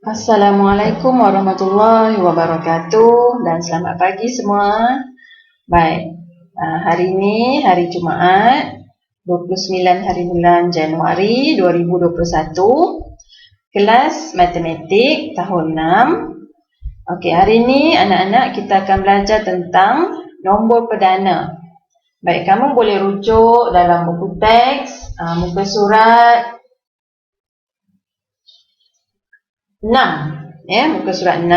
Assalamualaikum warahmatullahi wabarakatuh dan selamat pagi semua. Baik, hari ini hari Jumaat 29 hari bulan Januari 2021, kelas matematik tahun 6. Okey, hari ini anak-anak kita akan belajar tentang nombor perdana. Baik, kamu boleh rujuk dalam buku teks, muka surat 6, muka surat 6.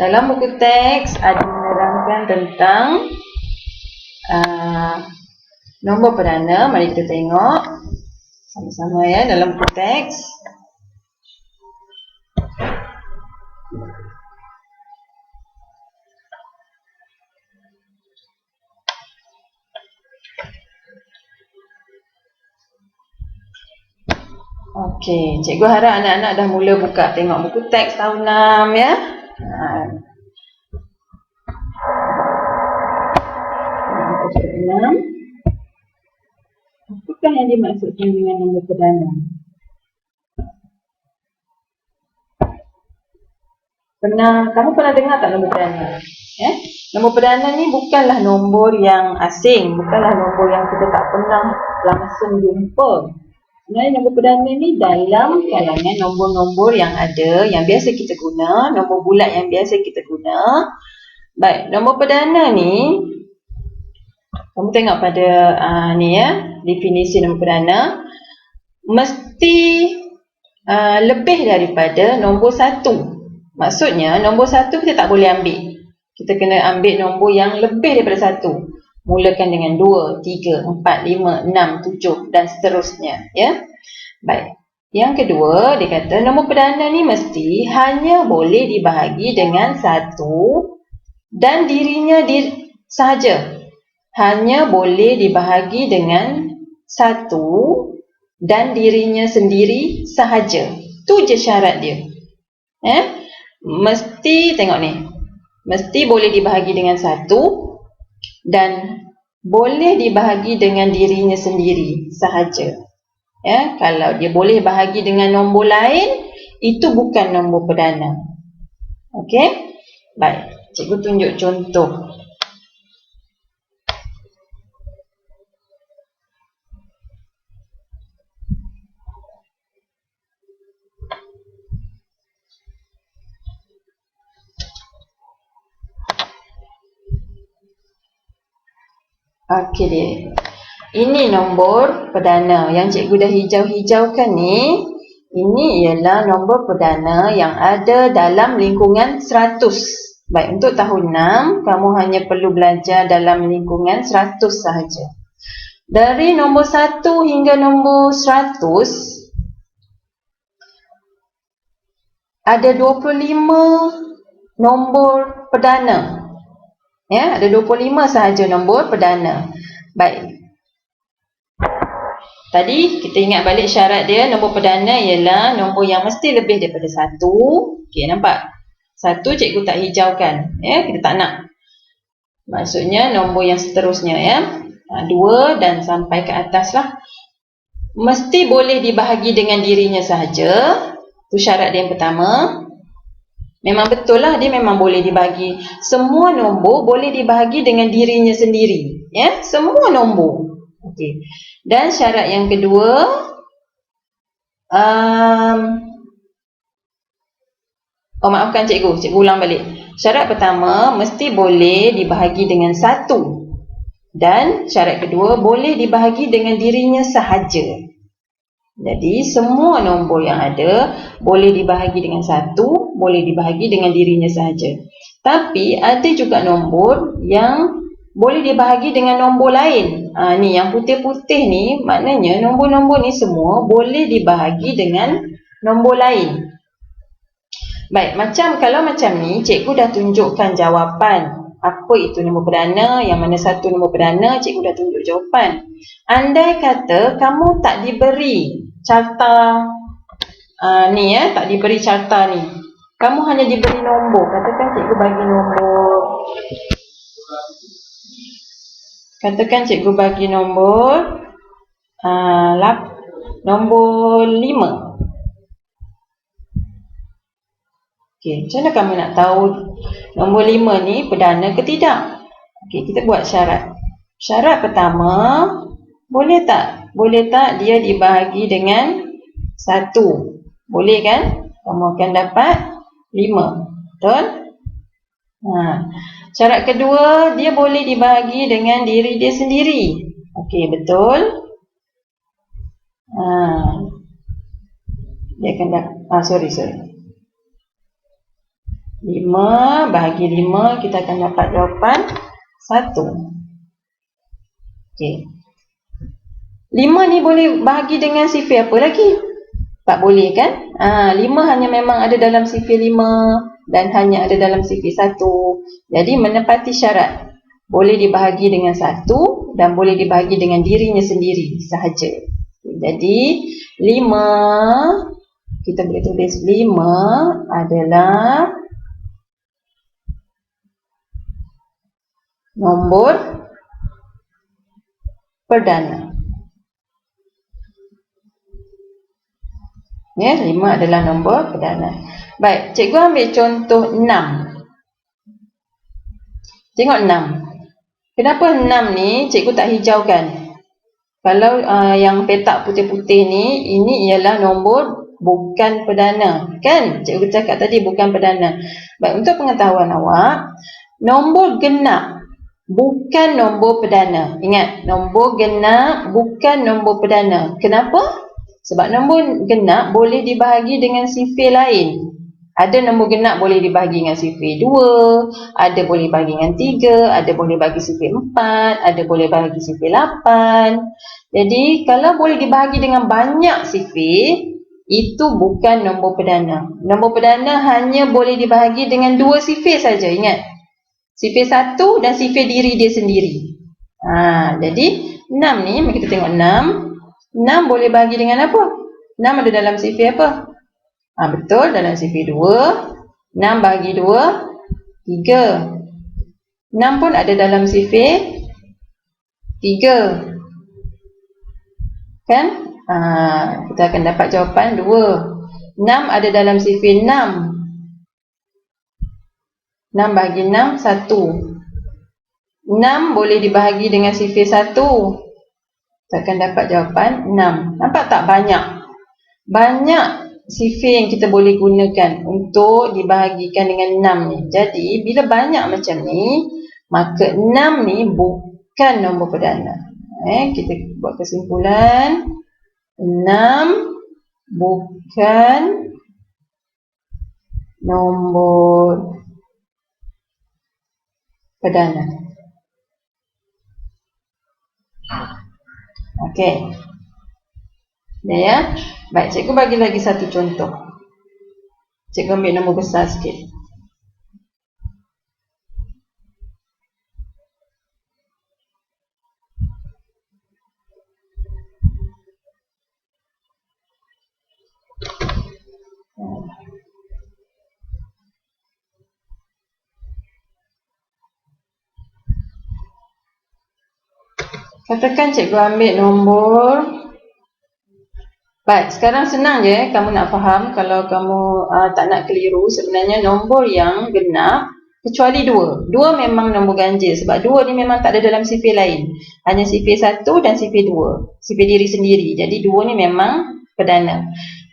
Dalam buku teks ada menerangkan tentang nombor perdana. Mari kita tengok sama-sama dalam buku teks. Okey, cikgu harap anak-anak dah mula buka tengok buku teks tahun 6 ya. Buku surat 6. Apakah yang dimaksudkan dengan nombor perdana? Kamu pernah dengar tak nombor perdana? Nombor perdana ni bukanlah nombor yang asing, bukanlah nombor yang kita tak pernah langsung jumpa. Sebenarnya nombor perdana ni dalam kalangan nombor-nombor yang ada, yang biasa kita guna, nombor bulat yang biasa kita guna. Baik, nombor perdana ni, kamu tengok pada definisi nombor perdana, mesti lebih daripada nombor 1. Maksudnya nombor 1 kita tak boleh ambil. Kita kena ambil nombor yang lebih daripada 1. Mulakan dengan 2, 3, 4, 5, 6, 7 dan seterusnya ya. Baik. Yang kedua, dia kata nombor perdana ni mesti hanya boleh dibahagi dengan 1 dan dirinya sahaja. Hanya boleh dibahagi dengan 1 dan dirinya sendiri sahaja. Tu je syarat dia. Mesti tengok ni. Mesti boleh dibahagi dengan 1 dan boleh dibahagi dengan dirinya sendiri sahaja. Kalau dia boleh bahagi dengan nombor lain, itu bukan nombor perdana. Okey? Baik, cikgu tunjuk contoh. Okey dia. Ini nombor perdana yang cikgu dah hijau-hijaukan ni. Ini ialah nombor perdana yang ada dalam lingkungan 100. Baik, untuk tahun 6, kamu hanya perlu belajar dalam lingkungan 100 sahaja. Dari nombor 1 hingga nombor 100, ada 25 nombor perdana. Ada 25 sahaja nombor perdana. Baik. Tadi kita ingat balik syarat dia, nombor perdana ialah nombor yang mesti lebih daripada 1. Okey, nampak? 1 cikgu tak hijaukan. Kita tak nak. Maksudnya nombor yang seterusnya 2 dan sampai ke atas lah. Mesti boleh dibahagi dengan dirinya sahaja. Itu syarat dia yang pertama. Memang betul lah, dia memang boleh dibahagi. Semua nombor boleh dibahagi dengan dirinya sendiri. Semua nombor. Okey. Dan syarat yang kedua, maafkan cikgu ulang balik. Syarat pertama, mesti boleh dibahagi dengan 1. Dan syarat kedua, boleh dibahagi dengan dirinya sahaja. Jadi, semua nombor yang ada boleh dibahagi dengan 1, boleh dibahagi dengan dirinya sahaja. Tapi, ada juga nombor yang boleh dibahagi dengan nombor lain. Ni yang putih-putih ni, maknanya nombor-nombor ni semua boleh dibahagi dengan nombor lain. Baik, kalau macam ni, cikgu dah tunjukkan jawapan. Apa itu nombor perdana, yang mana satu nombor perdana, cikgu dah tunjuk jawapan. Andai kata kamu tak diberi carta ni tak diberi carta ni. Kamu hanya diberi nombor. Katakan cikgu bagi nombor. Katakan cikgu bagi nombor nombor 5. Okey, macam mana kamu nak tahu nombor 5 ni perdana ke tidak? Okey, kita buat syarat. Syarat pertama, boleh tak? Boleh tak dia dibahagi dengan 1? Boleh kan? Kamu akan dapat 5. Betul? Syarat kedua, dia boleh dibahagi dengan diri dia sendiri. Okey, betul? Dia akan dapat, sorry. 5 bahagi 5, kita akan dapat jawapan 1. Okey. 5 ni boleh bahagi dengan sifir apa lagi? Tak boleh kan? 5 hanya memang ada dalam sifir 5 dan hanya ada dalam sifir 1. Jadi menepati syarat. Boleh dibahagi dengan 1 dan boleh dibahagi dengan dirinya sendiri sahaja. Jadi 5, kita boleh tulis 5 adalah nombor perdana. Ya, 5 adalah nombor perdana. Baik, cikgu ambil contoh 6. Tengok 6. Kenapa 6 ni cikgu tak hijaukan? Kalau yang petak putih-putih ni, ini ialah nombor bukan perdana. Kan? Cikgu cakap tadi bukan perdana. Baik, untuk pengetahuan awak, nombor genap bukan nombor perdana. Ingat, nombor genap bukan nombor perdana. Kenapa? Sebab nombor genap boleh dibahagi dengan sifir lain. Ada nombor genap boleh dibahagi dengan sifir 2, ada boleh bagi dengan 3, ada boleh bagi sifir 4, ada boleh bagi sifir 8. Jadi, kalau boleh dibahagi dengan banyak sifir, itu bukan nombor perdana. Nombor perdana hanya boleh dibahagi dengan 2 sifir saja. Ingat. Sifir 1 dan sifir diri dia sendiri. Jadi 6 ni, mari kita tengok 6. 6 boleh bahagi dengan apa? 6 ada dalam sifir apa? Betul, dalam sifir 2. 6 bahagi 2, 3. 6 pun ada dalam sifir 3. Kan? Kita akan dapat jawapan 2. 6 ada dalam sifir 6. 6 bahagi 6, 1. 6 boleh dibahagi dengan sifir 1. Kita akan dapat jawapan 6. Nampak tak banyak? Banyak sifir yang kita boleh gunakan untuk dibahagikan dengan 6 ni. Jadi, bila banyak macam ni, maka 6 ni bukan nombor perdana. Kita buat kesimpulan. 6 bukan nombor perdana. Okey. Ya. Baik, cikgu bagi lagi satu contoh. Cikgu ambil nombor besar sikit. Katakan cikgu ambil nombor. Baik, sekarang senang je kamu nak faham. Kalau kamu tak nak keliru, sebenarnya nombor yang genap kecuali 2. 2 memang nombor ganjil sebab 2 ni memang tak ada dalam sifir lain. Hanya sifir 1 dan sifir 2. Sifir diri sendiri. Jadi 2 ni memang perdana.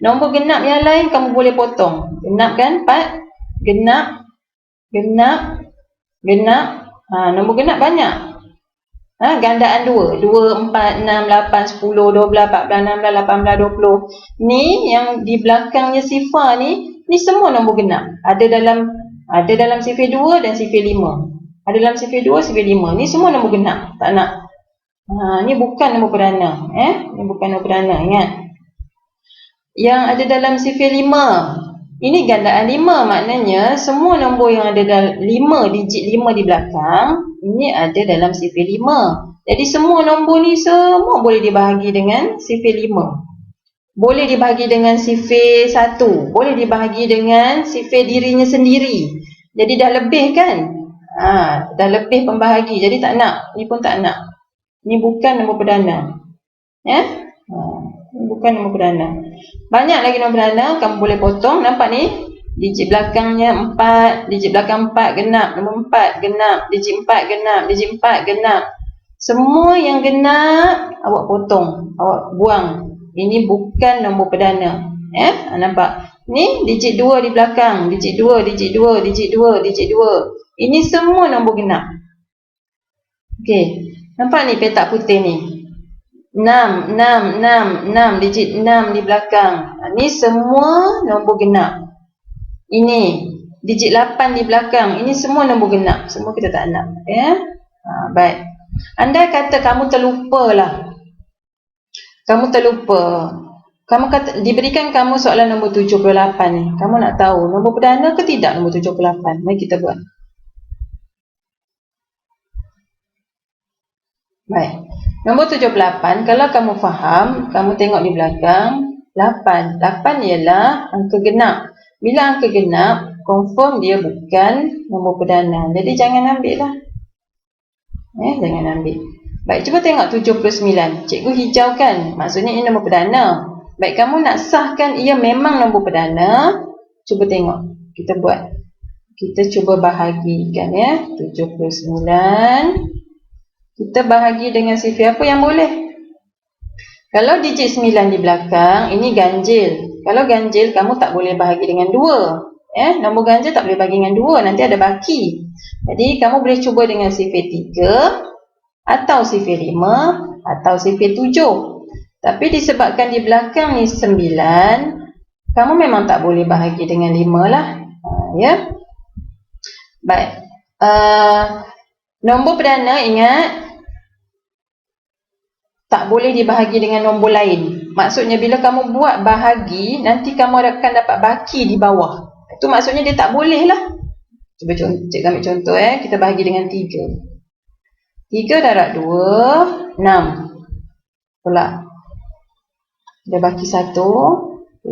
Nombor genap yang lain kamu boleh potong. Genap kan? 4. Genap. Nombor genap banyak. Gandaan 2. 2, 4, 6, 8, 10, 12, 14, 16, 18, 20. Ni yang di belakangnya sifar ni semua nombor genap. Ada dalam sifir 2 dan sifir 5. Ada dalam sifir 2, sifir 5. Ni semua nombor genap. Tak nak. Ni bukan nombor perdana. Ni bukan nombor perdana. Ingat. Yang ada dalam sifir 5. Ini gandaan 5. Maknanya semua nombor yang ada dalam 5, digit 5 di belakang, ini ada dalam sifir 5. Jadi semua nombor ni semua boleh dibahagi dengan sifir 5. Boleh dibahagi dengan sifir 1. Boleh dibahagi dengan sifir dirinya sendiri. Jadi dah lebih kan? Dah lebih pembahagi. Jadi tak nak. Ni pun tak nak. Ni bukan nombor perdana. Ni bukan nombor perdana. Banyak lagi nombor perdana. Kamu boleh potong. Nampak ni? Digit belakangnya 4, digit belakang 4 genap, nombor 4 genap, digit 4 genap, digit 4 genap. Semua yang genap awak potong, awak buang. Ini bukan nombor perdana. Nampak? Ni digit 2 di belakang, digit 2, digit 2, digit 2, digit 2. Ini semua nombor genap. Okey. Nampak ni petak putih ni. 6, 6, 6, 6, digit 6 di belakang. Ni semua nombor genap. Ini digit 8 di belakang. Ini semua nombor genap. Semua kita tak nak. Baik. Andai kata kamu terlupa lah. Kamu terlupa. Kamu kata, diberikan kamu soalan nombor 78 ni. Kamu nak tahu nombor perdana ke tidak nombor 78? Mari kita buat. Baik. Nombor 78, kalau kamu faham, kamu tengok di belakang, 8. 8 ialah angka genap. Bila angka genap, confirm dia bukan nombor perdana. Jadi jangan ambil lah. Jangan ambil. Baik, cuba tengok 79. Cikgu hijaukan. Maksudnya ini nombor perdana. Baik, kamu nak sahkan ia memang nombor perdana. Cuba tengok. Kita buat. Kita cuba bahagikan 79. Kita bahagi dengan sifir apa yang boleh? Kalau digit 9 di belakang, ini ganjil. Kalau ganjil, kamu tak boleh bahagi dengan 2. Nombor ganjil tak boleh bahagi dengan 2, nanti ada baki. Jadi, kamu boleh cuba dengan sifir 3, atau sifir 5, atau sifir 7. Tapi disebabkan di belakang ni 9, kamu memang tak boleh bahagi dengan 5 lah. Baik. Nombor perdana, ingat, tak boleh dibahagi dengan nombor lain. Maksudnya bila kamu buat bahagi, nanti kamu akan dapat baki di bawah. Itu maksudnya dia tak boleh lah. Cuba cikgu ambil contoh. Kita bahagi dengan 3. 3 darab 2, 6. Tolak. Dia baki 1.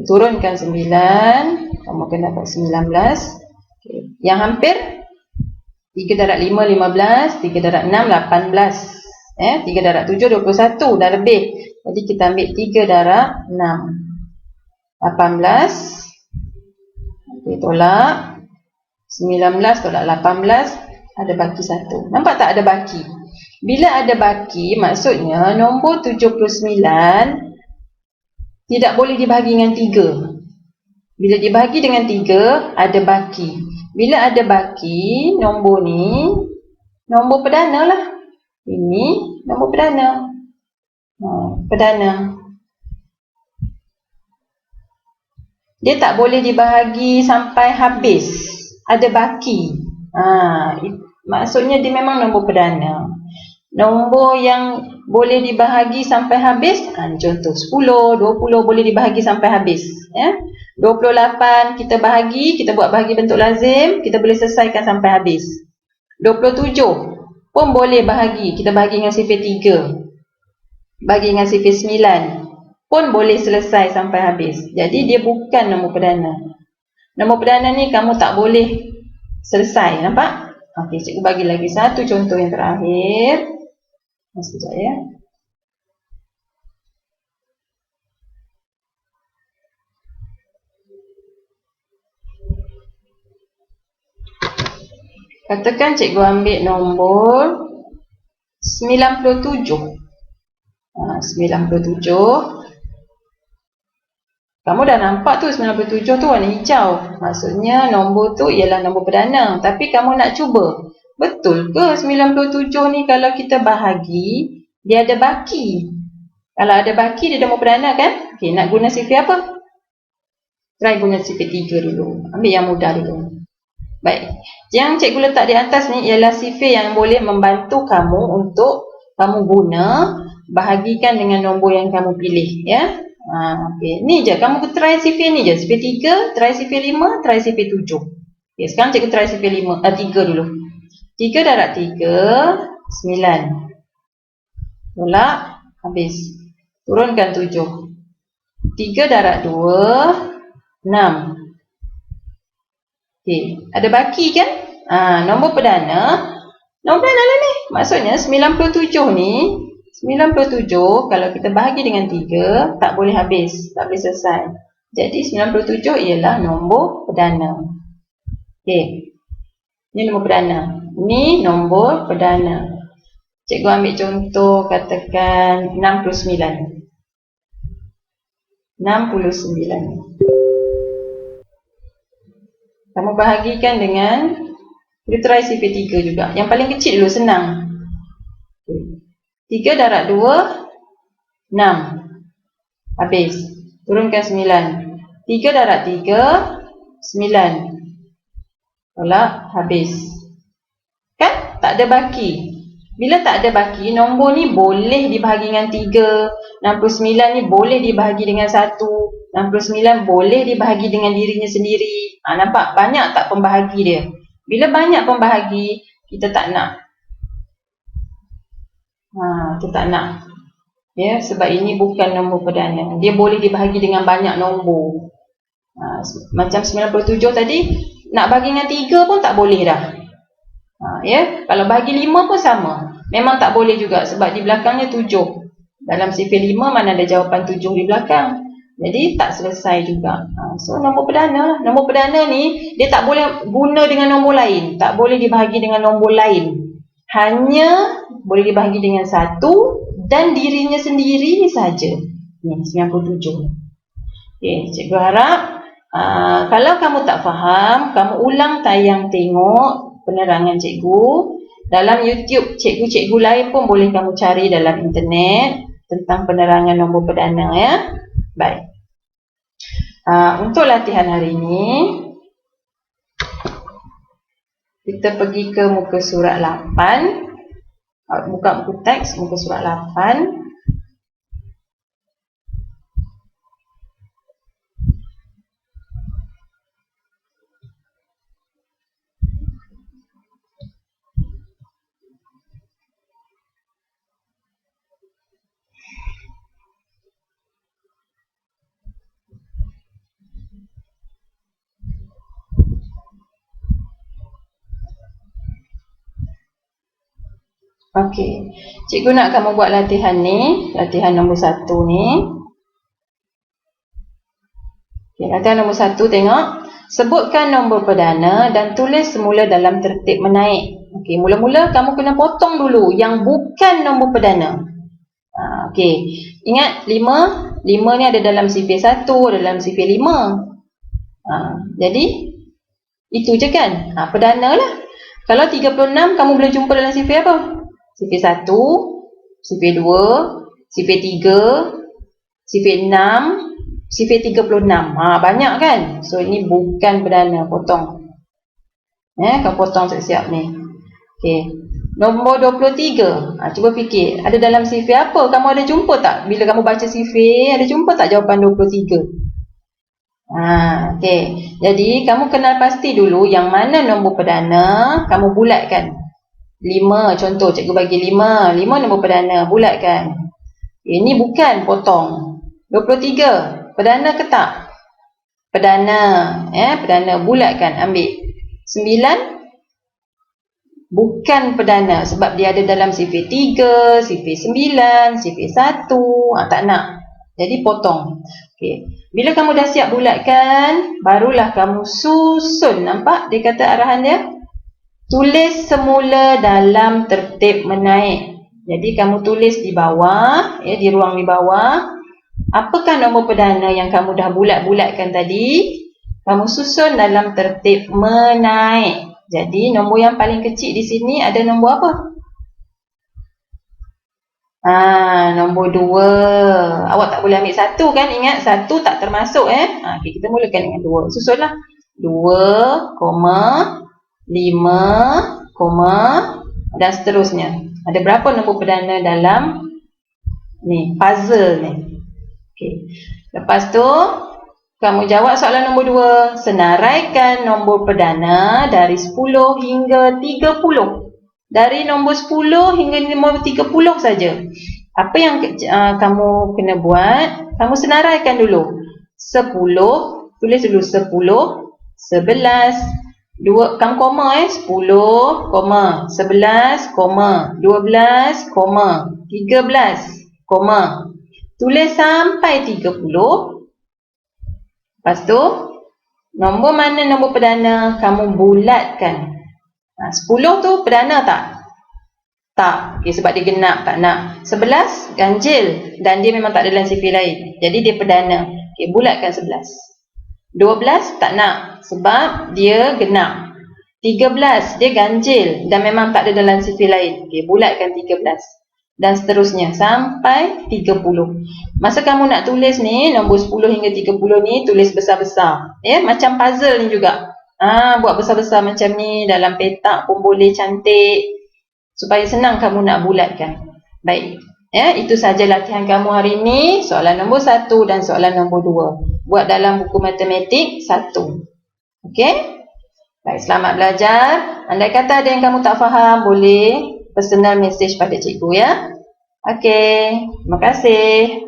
Turunkan 9. Kamu akan dapat 19. Okay. Yang hampir, 3 darab 5, 15. 3 darab 6, 18. 3 darab 7, 21. Dah lebih. Jadi kita ambil 3 darab 6. 18. Okay, tolak. 19 tolak 18. Ada baki 1. Nampak tak ada baki? Bila ada baki, maksudnya nombor 79 tidak boleh dibahagi dengan 3. Bila dibahagi dengan 3, ada baki. Bila ada baki, nombor ni nombor perdana lah. Ini nombor perdana. Perdana. Dia tak boleh dibahagi sampai habis. Ada baki. Maksudnya dia memang nombor perdana. Nombor yang boleh dibahagi sampai habis, contoh 10, 20 boleh dibahagi sampai habis. 28 kita bahagi, kita buat bahagi bentuk lazim, kita boleh selesaikan sampai habis. 27 pun boleh bahagi, kita bahagi dengan sifir 3. Bahagi dengan sifir 9 pun boleh selesai sampai habis. Jadi dia bukan nombor perdana. Nombor perdana ni kamu tak boleh selesai, nampak? Okey, cikgu bagi lagi satu contoh yang terakhir. Sekejap ya. Katakan cikgu ambil nombor 97. 97. Kamu dah nampak tu 97 tu warna hijau. Maksudnya nombor tu ialah nombor perdana. Tapi kamu nak cuba, betul ke 97 ni kalau kita bahagi, dia ada baki. Kalau ada baki, dia nombor perdana kan? Okey, nak guna sifir apa? Try guna sifir 3 dulu. Ambil yang mudah dulu. Baik. Yang cikgu letak di atas ni ialah sifir yang boleh membantu kamu untuk kamu guna bahagikan dengan nombor yang kamu pilih. Okey. Ni je. Kamu try sifir ni je. Sifir 3, try sifir 5, try sifir 7. Okey, sekarang cikgu try sifir 3 dulu. 3 darab 3, 9. Tolak, habis. Turunkan 7. 3 darab 2, 6. Okey, ada baki kan? Nombor perdana. Nombor perdana lah ni. Maksudnya 97 ni, 97 kalau kita bahagi dengan 3, tak boleh habis, tak boleh selesai. Jadi 97 ialah nombor perdana. Okey. Ini nombor perdana. Ini nombor perdana. Cikgu ambil contoh, katakan 69. 69. Kamu bahagikan dengan, kita try CP3 juga. Yang paling kecil dulu, senang. 3 darab 2, 6. Habis. Turunkan 9. 3 darab 3, 9. Tolak, habis. Kan? Tak ada baki. Bila tak ada baki, nombor ni boleh dibahagi dengan 3. 69 ni boleh dibahagi dengan 1. 69 boleh dibahagi dengan dirinya sendiri. Nampak? Banyak tak pembahagi dia? Bila banyak pembahagi, kita tak nak. Kita tak nak. Ya, sebab ini bukan nombor perdana. Dia boleh dibahagi dengan banyak nombor. Macam 97 tadi, nak bagi dengan 3 pun tak boleh dah. Ya, kalau bagi 5 pun sama. Memang tak boleh juga sebab di belakangnya 7. Dalam CP5 mana ada jawapan 7 di belakang. Jadi tak selesai juga. So nombor perdana. Nombor perdana ni dia tak boleh guna dengan nombor lain. Tak boleh dibahagi dengan nombor lain. Hanya boleh dibahagi dengan 1 dan dirinya sendiri saja. Ni 97. Okey, cikgu harap kalau kamu tak faham, kamu ulang tayang tengok penerangan cikgu. Dalam YouTube, cikgu-cikgu lain pun boleh kamu cari dalam internet tentang penerangan nombor perdana, ya. Baik. Untuk latihan hari ini, kita pergi ke muka surat 8. Buka buku teks, muka surat 8. Okey, cikgu nak kamu buat latihan ni, latihan nombor 1 ni. Okey, latihan nombor 1, tengok. Sebutkan nombor perdana dan tulis semula dalam tertib menaik. Okey, mula-mula kamu kena potong dulu yang bukan nombor perdana. Okey, ingat 5 ni ada dalam CP1, ada dalam CP5. Jadi itu je kan? Perdana lah. Kalau 36 kamu boleh jumpa dalam CP apa? CP1, CP2, CP3, CP6, CP36. Banyak kan? So ini bukan perdana, potong. Kau potong siap-siap ni. Okey. Nombor 23. Cuba fikir, ada dalam CP apa? Kamu ada jumpa tak? Bila kamu baca CP, ada jumpa tak jawapan 23? Okey. Jadi kamu kenal pasti dulu yang mana nombor perdana, kamu bulatkan. 5, contoh cikgu bagi 5 nombor perdana, bulatkan. Ini bukan, potong. 23, perdana ke tak? Perdana, perdana, bulatkan, ambil. 9 bukan perdana sebab dia ada dalam CP3, CP9, CP1. Tak nak. Jadi potong. Okey. Bila kamu dah siap bulatkan, barulah kamu susun. Nampak dia kata arahan dia? Tulis semula dalam tertib menaik. Jadi kamu tulis di bawah, di ruang di bawah. Apakah nombor perdana yang kamu dah bulat-bulatkan tadi? Kamu susun dalam tertib menaik. Jadi nombor yang paling kecil di sini ada nombor apa? Nombor 2. Awak tak boleh ambil 1 kan? Ingat 1 tak termasuk. Okay, kita mulakan dengan 2. Susunlah. 2, 5, dan seterusnya. Ada berapa nombor perdana dalam ni puzzle ni? Okey. Lepas tu kamu jawab soalan nombor 2. Senaraikan nombor perdana dari 10 hingga 30. Dari nombor 10 hingga nombor 30 saja. Apa yang kamu kena buat? Kamu senaraikan dulu. 10, tulis dulu 10, 11, 2, kamu koma 10, 11, 12, 13, tulis sampai 30. Lepas tu, nombor mana nombor perdana kamu bulatkan. 10 tu perdana tak? Tak. Okay, sebab dia genap, tak nak. 11 ganjil dan dia memang tak ada dalam sifir lain. Jadi dia perdana. Okay, bulatkan 11. 12 tak nak sebab dia genap. 13 dia ganjil dan memang tak ada dalam sifir lain. Okay, bulatkan 13. Dan seterusnya sampai 30. Masa kamu nak tulis ni, nombor 10 hingga 30 ni, tulis besar-besar. Ya, macam puzzle ni juga. Buat besar-besar macam ni, dalam petak pun boleh cantik. Supaya senang kamu nak bulatkan. Baik. Ya, itu saja latihan kamu hari ini. Soalan nombor 1 dan soalan nombor 2. Buat dalam buku matematik 1. Okey? Baik, selamat belajar. Andai kata ada yang kamu tak faham, boleh personal message pada cikgu ya. Okey, terima kasih.